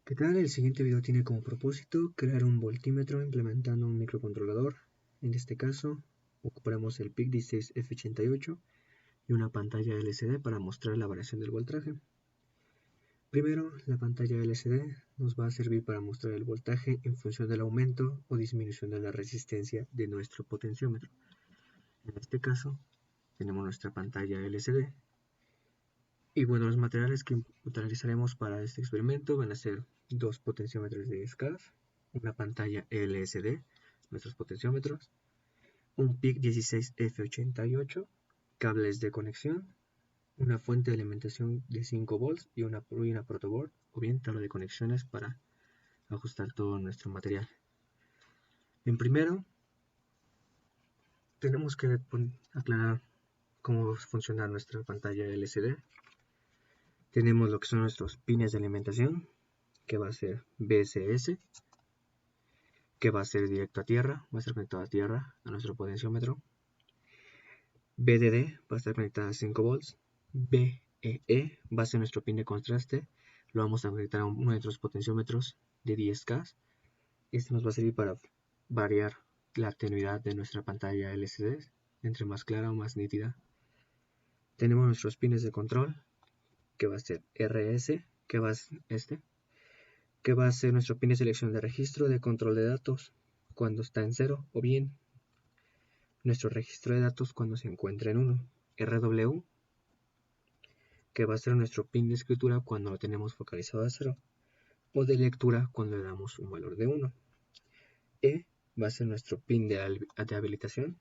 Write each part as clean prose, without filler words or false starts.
¿Qué tal? El siguiente video tiene como propósito crear un voltímetro implementando un microcontrolador. En este caso, ocuparemos el PIC16F88 y una pantalla LCD para mostrar la variación del voltaje. Primero, la pantalla LCD nos va a servir para mostrar el voltaje en función del aumento o disminución de la resistencia de nuestro potenciómetro. En este caso, tenemos nuestra pantalla LCD. Y bueno, los materiales que utilizaremos para este experimento van a ser dos potenciómetros de SCAF, una pantalla LCD, nuestros potenciómetros, un PIC16F88, cables de conexión, una fuente de alimentación de 5 volts y una protoboard o bien tabla de conexiones para ajustar todo nuestro material. En primero, tenemos que aclarar cómo funciona nuestra pantalla LCD. Tenemos lo que son nuestros pines de alimentación, que va a ser BSS, que va a ser directo a tierra, va a estar conectado a tierra, a nuestro potenciómetro. BDD va a estar conectado a 5 volts. BEE va a ser nuestro pin de contraste, lo vamos a conectar a uno de nuestros potenciómetros de 10K. Este nos va a servir para variar la tenuidad de nuestra pantalla LCD, entre más clara o más nítida. Tenemos nuestros pines de control, que va a ser RS, que va a ser nuestro pin de selección de registro de control de datos cuando está en 0, o bien nuestro registro de datos cuando se encuentra en 1. RW, que va a ser nuestro pin de escritura cuando lo tenemos focalizado a 0, o de lectura cuando le damos un valor de 1. E va a ser nuestro pin de habilitación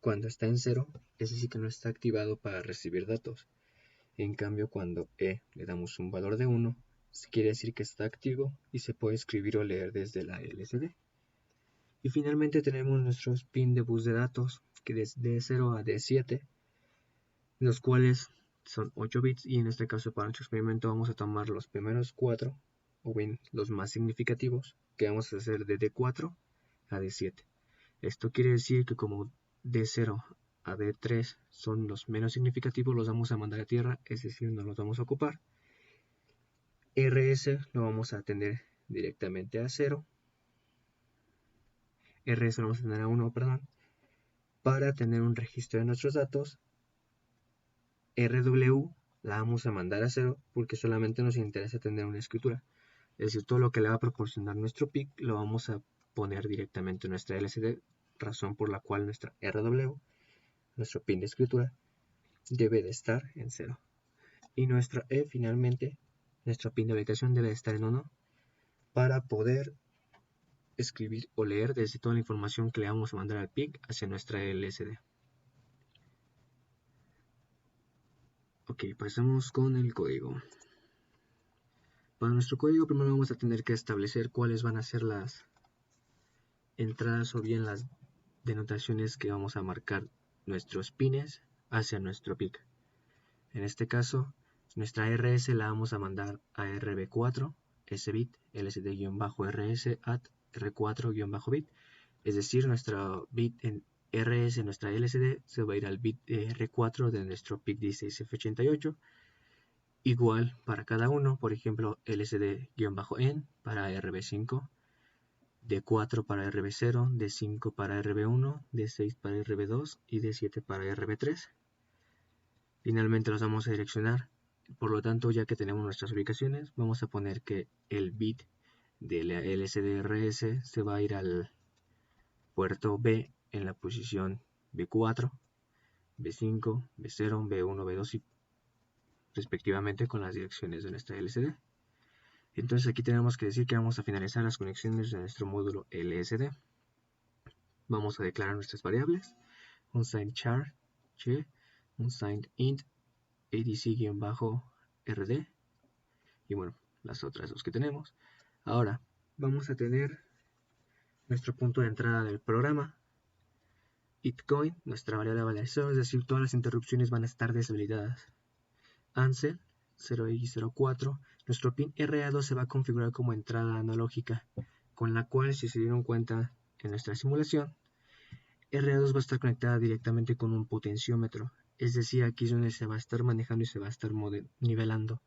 cuando está en 0, es decir que no está activado para recibir datos. En cambio, cuando E le damos un valor de 1, quiere decir que está activo y se puede escribir o leer desde la LCD. Y finalmente tenemos nuestros pin de bus de datos, que es D0 a D7, los cuales son 8 bits, y en este caso para nuestro experimento vamos a tomar los primeros 4, o bien los más significativos, que vamos a hacer de D4 a D7. Esto quiere decir que como D0 a D3 son los menos significativos, los vamos a mandar a tierra, es decir, no los vamos a ocupar. RS lo vamos a tener directamente a 0. RS lo vamos a tener a 1, para tener un registro de nuestros datos. RW la vamos a mandar a 0 porque solamente nos interesa tener una escritura. Es decir, todo lo que le va a proporcionar nuestro PIC lo vamos a poner directamente en nuestra LCD, razón por la cual nuestra RW, nuestro pin de escritura, debe de estar en 0. Y nuestra E finalmente, nuestro pin de habilitación debe de estar en 1 para poder escribir o leer desde toda la información que le vamos a mandar al PIC hacia nuestra LCD. Ok, pasemos con el código. Para nuestro código primero vamos a tener que establecer cuáles van a ser las entradas o bien las denotaciones que vamos a marcar nuestros pines hacia nuestro PIC. En este caso, nuestra RS la vamos a mandar a RB4, ese bit, LSD-RS at R4-bit, es decir, nuestro bit en RS, nuestra LCD, se va a ir al bit R4 de nuestro PIC16F88. Igual para cada uno, por ejemplo, LCD-N para RB5, D4 para RB0, D5 para RB1, D6 para RB2 y D7 para RB3. Finalmente los vamos a direccionar. Por lo tanto, ya que tenemos nuestras ubicaciones, vamos a poner que el bit de la LCD-RS se va a ir al puerto B en la posición B4, B5, B0, B1, B2 y respectivamente con las direcciones de nuestra LCD. Entonces aquí tenemos que decir que vamos a finalizar las conexiones de nuestro módulo LSD. Vamos a declarar nuestras variables, un signed char, un signed int, adc-rd, y bueno, las otras dos que tenemos. Ahora vamos a tener nuestro punto de entrada del programa, itcoin, nuestra variable de validación, es decir, todas las interrupciones van a estar deshabilitadas. Ansel 0x04, nuestro pin RA2 se va a configurar como entrada analógica, con la cual, si se dieron cuenta en nuestra simulación, RA2 va a estar conectada directamente con un potenciómetro, es decir, aquí es donde se va a estar manejando y se va a estar nivelando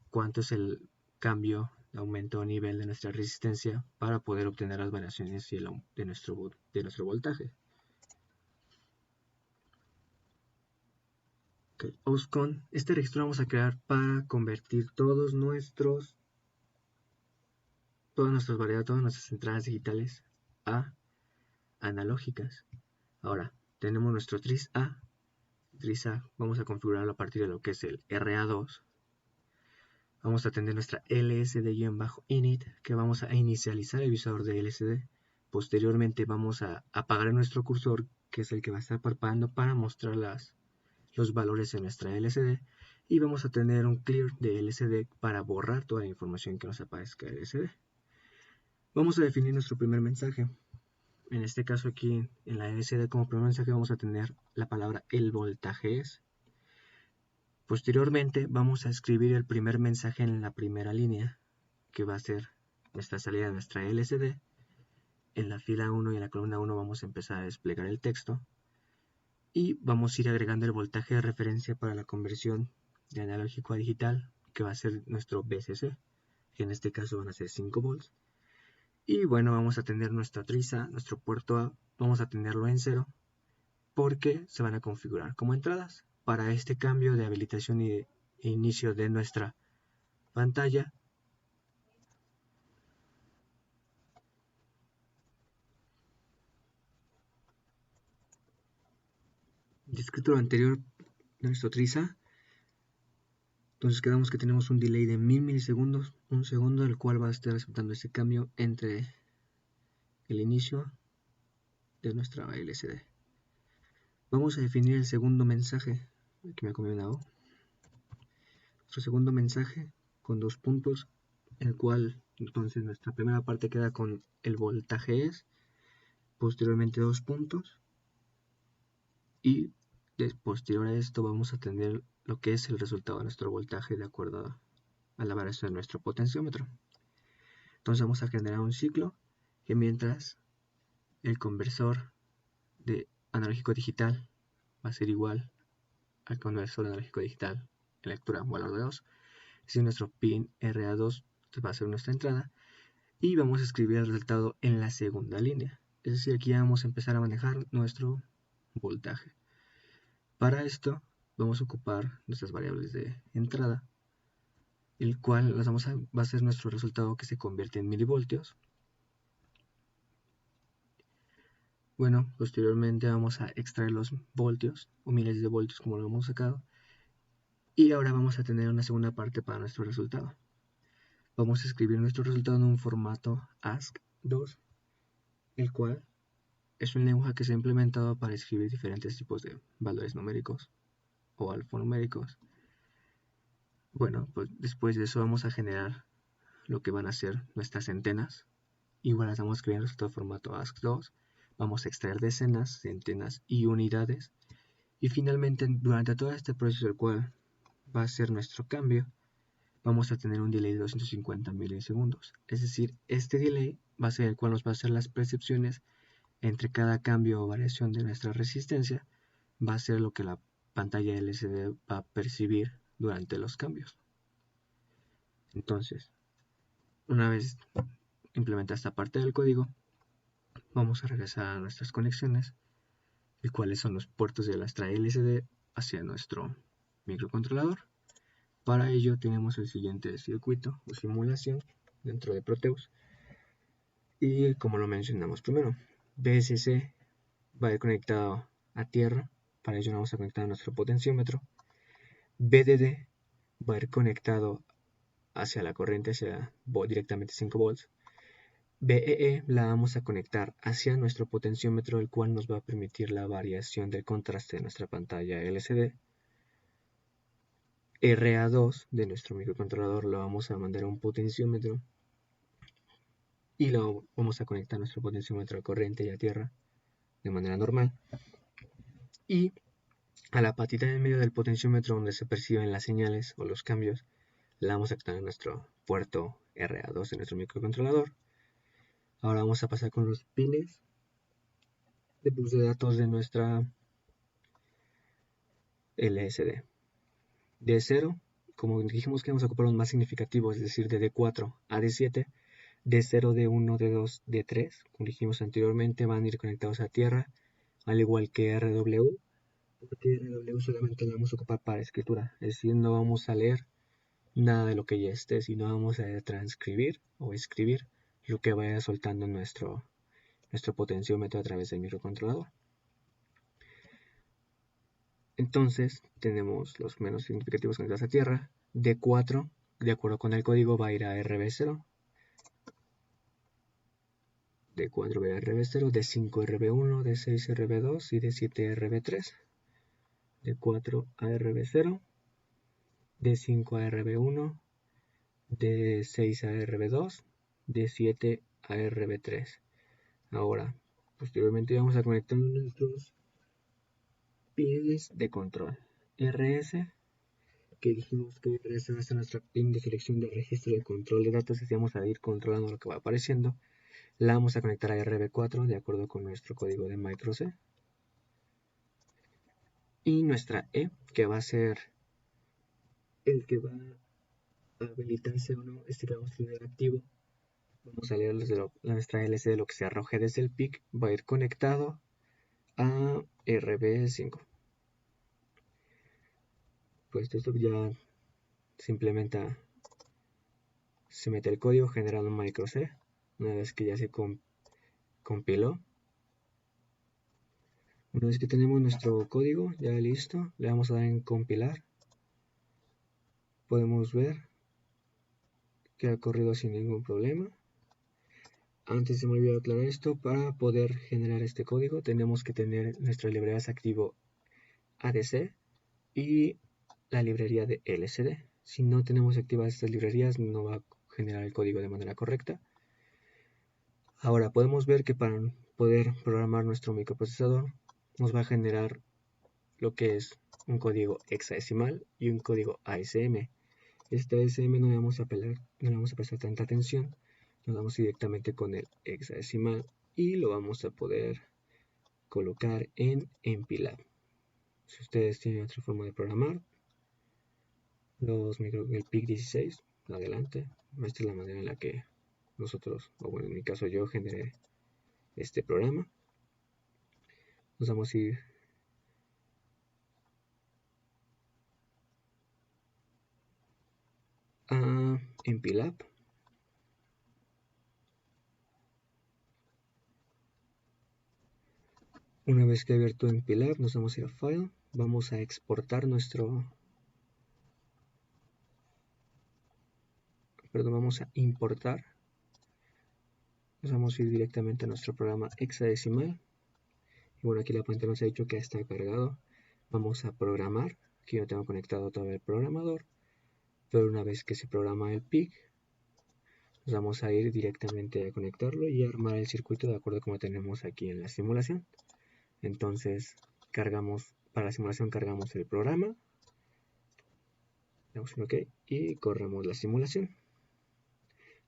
cuánto es el cambio aumento a nivel de nuestra resistencia para poder obtener las variaciones de nuestro voltaje. Okay. OSCON, este registro lo vamos a crear para convertir todas nuestras variedades, todas nuestras entradas digitales a analógicas. Ahora, tenemos nuestro tris A. Vamos a configurarlo a partir de lo que es el RA2. Vamos a tener nuestra LSD-init, que vamos a inicializar el visualizador de LCD. Posteriormente vamos a apagar nuestro cursor, que es el que va a estar parpadeando para mostrar los valores en nuestra LCD. Y vamos a tener un clear de LCD para borrar toda la información que nos aparezca en LCD. Vamos a definir nuestro primer mensaje. En este caso aquí en la LCD como primer mensaje vamos a tener la palabra el voltaje es. Posteriormente vamos a escribir el primer mensaje en la primera línea, que va a ser nuestra salida de nuestra LCD. En la fila 1 y en la columna 1 vamos a empezar a desplegar el texto. Y vamos a ir agregando el voltaje de referencia para la conversión de analógico a digital, que va a ser nuestro VCC, que en este caso van a ser 5 volts. Y bueno, vamos a tener nuestra triza, nuestro puerto A, vamos a tenerlo en 0, porque se van a configurar como entradas. Para este cambio de habilitación y de inicio de nuestra pantalla, descrito lo anterior, nuestro triza, entonces quedamos que tenemos un delay de 1000 milisegundos, un segundo, el cual va a estar aceptando ese cambio entre el inicio de nuestra LCD. Vamos a definir el segundo mensaje. Aquí me comí una O. Nuestro segundo mensaje con 2 puntos, el cual entonces nuestra primera parte queda con el voltaje es, posteriormente 2 puntos, y posterior a esto vamos a tener lo que es el resultado de nuestro voltaje de acuerdo a la variación de nuestro potenciómetro. Entonces vamos a generar un ciclo que mientras el conversor de analógico digital va a ser igual al conversor analógico digital en lectura valor de 2, es decir, nuestro pin RA2 va a ser nuestra entrada, y vamos a escribir el resultado en la segunda línea, es decir, aquí ya vamos a empezar a manejar nuestro voltaje. Para esto vamos a ocupar nuestras variables de entrada, el cual va a ser nuestro resultado que se convierte en milivoltios. Bueno, posteriormente vamos a extraer los voltios o miles de voltios como lo hemos sacado, y ahora vamos a tener una segunda parte para nuestro resultado. Vamos a escribir nuestro resultado en un formato ASCII2, el cual es un lenguaje que se ha implementado para escribir diferentes tipos de valores numéricos o alfanuméricos. Bueno, pues después de eso vamos a generar lo que van a ser nuestras centenas. Igual las vamos a escribir en nuestro formato ASCII2. Vamos a extraer decenas, centenas y unidades. Y finalmente, durante todo este proceso, el cual va a ser nuestro cambio, vamos a tener un delay de 250 milisegundos. Es decir, este delay va a ser el cual nos va a hacer las percepciones entre cada cambio o variación de nuestra resistencia, va a ser lo que la pantalla LCD va a percibir durante los cambios. Entonces, una vez implementada esta parte del código, vamos a regresar a nuestras conexiones, y cuáles son los puertos de nuestra LCD hacia nuestro microcontrolador. Para ello tenemos el siguiente circuito o simulación dentro de Proteus, y como lo mencionamos primero, VSC va a ir conectado a tierra, para ello vamos a conectar a nuestro potenciómetro. VDD va a ir conectado hacia la corriente, directamente 5 volts. BEE la vamos a conectar hacia nuestro potenciómetro, el cual nos va a permitir la variación del contraste de nuestra pantalla LCD. RA2 de nuestro microcontrolador lo vamos a mandar a un potenciómetro y lo vamos a conectar a nuestro potenciómetro a corriente y a tierra de manera normal. Y a la patita en medio del potenciómetro donde se perciben las señales o los cambios, la vamos a conectar a nuestro puerto RA2 de nuestro microcontrolador. Ahora vamos a pasar con los pines de bus de datos de nuestra LSD. De 0 como dijimos que vamos a ocupar los más significativos, es decir, de D4 a D7, D0, D1, D2, D3, como dijimos anteriormente, van a ir conectados a tierra, al igual que RW, porque RW solamente la vamos a ocupar para escritura, es decir, no vamos a leer nada de lo que ya esté, sino vamos a transcribir o escribir lo que vaya soltando nuestro potenciómetro a través del microcontrolador. Entonces tenemos los menos significativos conectados a tierra. D4, de acuerdo con el código, va a ir a RB0. D4 va a RB0, D5 RB1, D6 RB2 y D7 RB3. D4 a RB0, D5 a RB1, D6 a RB2, D7 a RB3. Ahora, posteriormente vamos a conectar nuestros pines de control. RS, que dijimos que RS va a ser nuestra pin de selección de registro de control de datos, y vamos a ir controlando lo que va apareciendo. La vamos a conectar a RB4 de acuerdo con nuestro código de micro C. Y nuestra E, que va a ser el que va a habilitarse o no, que vamos a tener activo. Vamos a leer nuestra LCD, lo que se arroje desde el PIC, va a ir conectado a RB5. Pues esto ya se implementa, se mete el código generando un micro C. Una vez que ya se compiló, una vez que tenemos nuestro código ya listo, le vamos a dar en compilar. Podemos ver que ha corrido sin ningún problema. Antes se me olvidó aclarar esto, para poder generar este código tenemos que tener nuestras librerías activo ADC y la librería de LCD. Si no tenemos activadas estas librerías, no va a generar el código de manera correcta. Ahora podemos ver que para poder programar nuestro microprocesador nos va a generar lo que es un código hexadecimal y un código ASM. Este ASM no le vamos a prestar tanta atención, nos vamos directamente con el hexadecimal y lo vamos a poder colocar en MPLAB. Si ustedes tienen otra forma de programar, el PIC16, adelante. Esta es la manera en la que nosotros, o bueno, en mi caso yo generé este programa. Nos vamos a ir a MPLAB. Una vez que he abierto MPLAB, nos vamos a ir a File, vamos a exportar vamos a importar. Nos vamos a ir directamente a nuestro programa hexadecimal. Y bueno, aquí la pantalla nos ha dicho que está cargado. Vamos a programar. Aquí yo tengo conectado todavía el programador. Pero una vez que se programa el PIC, nos vamos a ir directamente a conectarlo y a armar el circuito de acuerdo como tenemos aquí en la simulación. Entonces, para la simulación cargamos el programa. Damos en OK y corremos la simulación.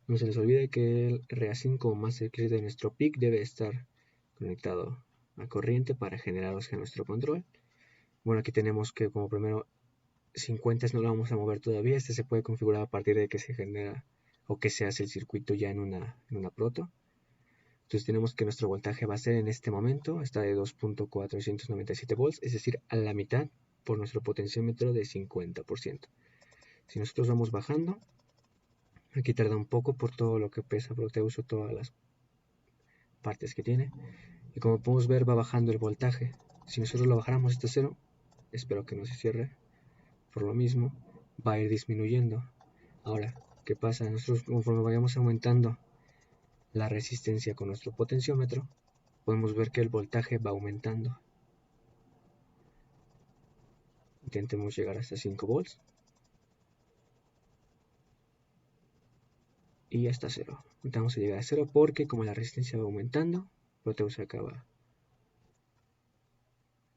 No se les olvide que el RA5 o Master Clear de nuestro PIC debe estar conectado a corriente para generar nuestro control. Bueno, aquí tenemos que como primero 50 no lo vamos a mover todavía. Este se puede configurar a partir de que se genera o que se hace el circuito ya en una proto. Entonces tenemos que nuestro voltaje va a ser en este momento, está de 2.497 volts, es decir, a la mitad por nuestro potenciómetro de 50%. Si nosotros vamos bajando, aquí tarda un poco por todo lo que pesa Proteus o todas las partes que tiene. Y como podemos ver va bajando el voltaje. Si nosotros lo bajáramos hasta cero, espero que no se cierre, por lo mismo va a ir disminuyendo. Ahora, ¿qué pasa? Nosotros conforme vayamos aumentando la resistencia con nuestro potenciómetro, podemos ver que el voltaje va aumentando. Intentemos llegar hasta 5 volts. Y hasta 0. Intentamos llegar a 0 porque como la resistencia va aumentando, Proteus acaba.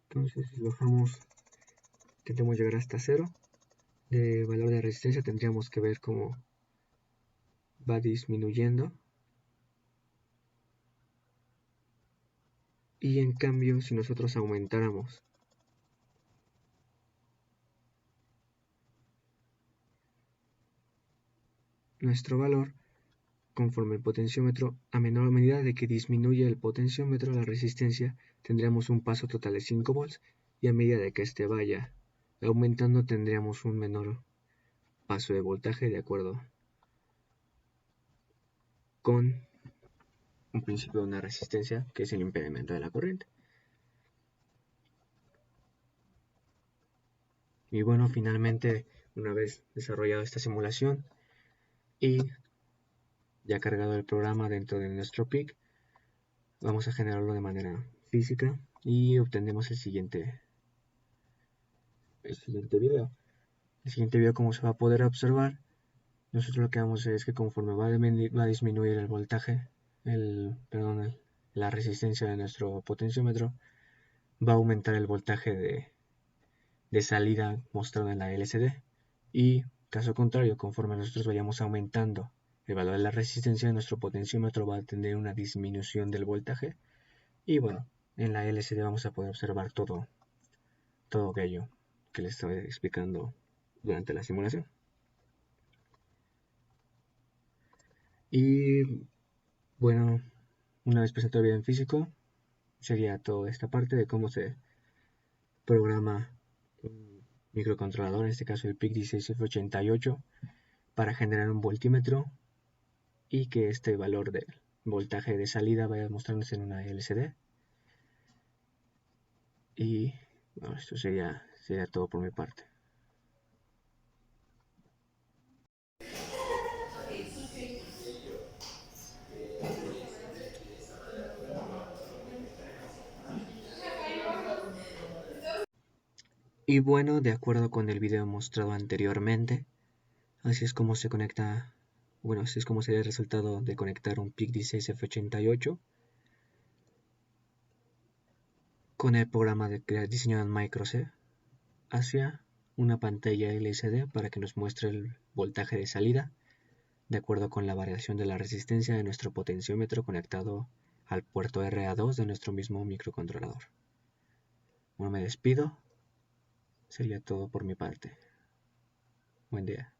Entonces si bajamos, intentemos llegar hasta 0 de valor de resistencia, tendríamos que ver cómo va disminuyendo. Y en cambio, si nosotros aumentáramos nuestro valor conforme el potenciómetro, a menor medida de que disminuye el potenciómetro, la resistencia, tendríamos un paso total de 5 volts y a medida de que este vaya aumentando tendríamos un menor paso de voltaje de acuerdo con un principio de una resistencia que es el impedimento de la corriente. Y bueno, finalmente, una vez desarrollado esta simulación y ya cargado el programa dentro de nuestro PIC, vamos a generarlo de manera física y obtenemos el siguiente video. El siguiente video, como se va a poder observar, nosotros lo que vamos a hacer es que conforme va a disminuir el voltaje, la resistencia de nuestro potenciómetro, va a aumentar el voltaje de salida mostrado en la LCD. Y caso contrario, conforme nosotros vayamos aumentando el valor de la resistencia, nuestro potenciómetro va a tener una disminución del voltaje. Y bueno, en la LCD vamos a poder observar todo aquello que les estaba explicando durante la simulación. Y bueno, una vez presentado el video en físico, sería toda esta parte de cómo se programa un microcontrolador, en este caso el PIC16F88, para generar un voltímetro y que este valor del voltaje de salida vaya mostrándose en una LCD. Y bueno, esto sería todo por mi parte. Y bueno, de acuerdo con el video mostrado anteriormente, así es como se conecta, bueno, así es como sería el resultado de conectar un PIC16F88 con el programa diseñado en Micro:C hacia una pantalla LCD para que nos muestre el voltaje de salida de acuerdo con la variación de la resistencia de nuestro potenciómetro conectado al puerto RA2 de nuestro mismo microcontrolador. Bueno, me despido. Sería todo por mi parte. Buen día.